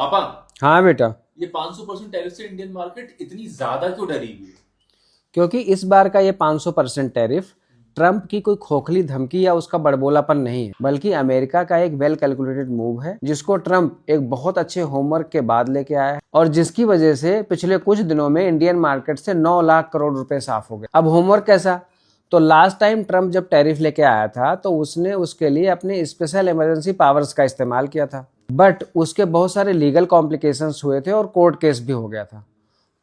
पापा, हाँ बेटा। ये 500% टैरिफ से इंडियन मार्केट इतनी ज्यादा क्यों डरी हुई है? क्योंकि इस बार का ये 500% टैरिफ ट्रंप की कोई खोखली धमकी या उसका बड़बोलापन नहीं है, बल्कि अमेरिका का एक वेल कैलकुलेटेड मूव है जिसको ट्रंप एक बहुत अच्छे होमवर्क के बाद लेके आया है और जिसकी वजह से पिछले कुछ दिनों में इंडियन मार्केट से 9 लाख करोड़ रुपए साफ हो गए। अब होमवर्क कैसा? तो लास्ट टाइम ट्रंप जब टैरिफ लेके आया था तो उसने उसके लिए अपने स्पेशल इमरजेंसी पावर्स का इस्तेमाल किया था, बट उसके बहुत सारे लीगल कॉम्प्लिकेशंस हुए थे और कोर्ट केस भी हो गया था।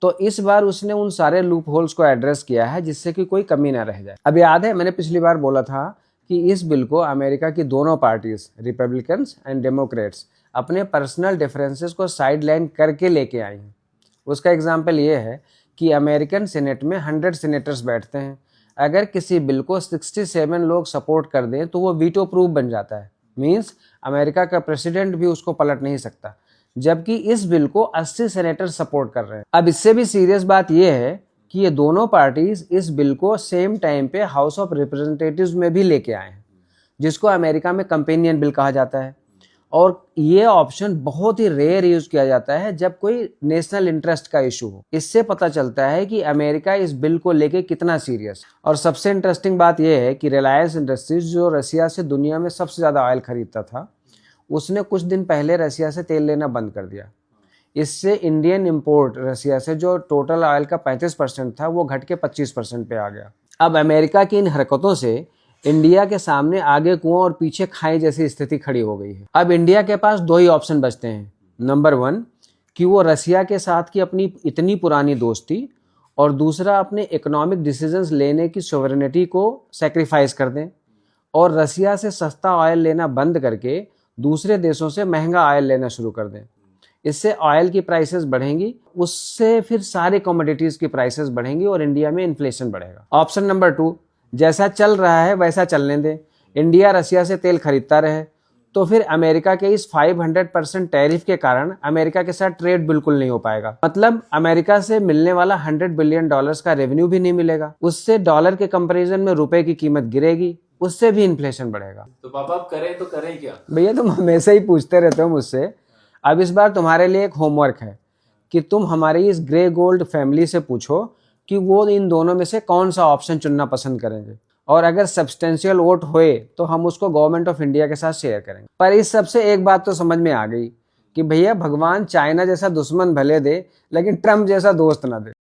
तो इस बार उसने उन सारे लूप होल्स को एड्रेस किया है जिससे कि कोई कमी ना रह जाए। अब याद है मैंने पिछली बार बोला था कि इस बिल को अमेरिका की दोनों पार्टीज रिपब्लिकन्स एंड डेमोक्रेट्स अपने पर्सनल डिफरेंसेस को साइड लाइन करके लेके आई हैं। उसका एग्जाम्पल ये है कि अमेरिकन सीनेट में 100 सीनेटर्स बैठते हैं। अगर किसी बिल को 67 लोग सपोर्ट कर दें तो वो वीटो प्रूफ बन जाता है। मीन्स अमेरिका का प्रेसिडेंट भी उसको पलट नहीं सकता, जबकि इस बिल को 80 सेनेटर सपोर्ट कर रहे हैं। अब इससे भी सीरियस बात यह है कि ये दोनों पार्टीज इस बिल को सेम टाइम पे हाउस ऑफ रिप्रेजेंटेटिव्स में भी लेके आए हैं, जिसको अमेरिका में कंपेनियन बिल कहा जाता है। और ये ऑप्शन बहुत ही रेयर यूज किया जाता है जब कोई नेशनल इंटरेस्ट का इशू हो। इससे पता चलता है कि अमेरिका इस बिल को लेके कितना सीरियस। और सबसे इंटरेस्टिंग बात यह है कि रिलायंस इंडस्ट्रीज जो रसिया से दुनिया में सबसे ज्यादा ऑयल खरीदता था, उसने कुछ दिन पहले रसिया से तेल लेना बंद कर दिया। इससे इंडियन इंपोर्ट रसिया से जो टोटल ऑयल का 35% था वो घट के 25% पे आ गया। अब अमेरिका की इन हरकतों से इंडिया के सामने आगे कुआं और पीछे खाई जैसी स्थिति खड़ी हो गई है। अब इंडिया के पास दो ही ऑप्शन बचते हैं। नंबर 1 कि वो रसिया के साथ की अपनी इतनी पुरानी दोस्ती, और दूसरा अपने इकोनॉमिक डिसीजंस लेने की सोवरेनिटी को सेक्रीफाइस कर दें और रसिया से सस्ता ऑयल लेना बंद करके दूसरे देशों से महंगा ऑयल लेना शुरू कर दें। इससे ऑयल की प्राइसेस बढ़ेंगी, उससे फिर सारे कमोडिटीज की प्राइसेस बढ़ेंगी और इंडिया में इन्फ्लेशन बढ़ेगा। ऑप्शन नंबर 2, जैसा चल रहा है वैसा चलने दें, इंडिया रसिया से तेल खरीदता रहे, तो फिर अमेरिका के इस 500% टैरिफ के कारण अमेरिका के साथ ट्रेड बिल्कुल नहीं हो पाएगा। मतलब अमेरिका से मिलने वाला $100 बिलियन का रेवेन्यू भी नहीं मिलेगा। उससे डॉलर के कंपैरिजन में रुपए की कीमत गिरेगी, उससे भी इन्फ्लेशन बढ़ेगा। तो पापा अब करें तो करें क्या? भैया तुम हमेशा ही पूछते रहते हो मुझसे। अब इस बार तुम्हारे लिए एक होमवर्क है कि तुम हमारी इस ग्रे गोल्ड फैमिली से पूछो कि वो इन दोनों में से कौन सा ऑप्शन चुनना पसंद करेंगे, और अगर सब्सटेंशियल वोट होए तो हम उसको गवर्नमेंट ऑफ इंडिया के साथ शेयर करेंगे। पर इस सब से एक बात तो समझ में आ गई कि भैया भगवान चाइना जैसा दुश्मन भले दे लेकिन ट्रम्प जैसा दोस्त ना दे।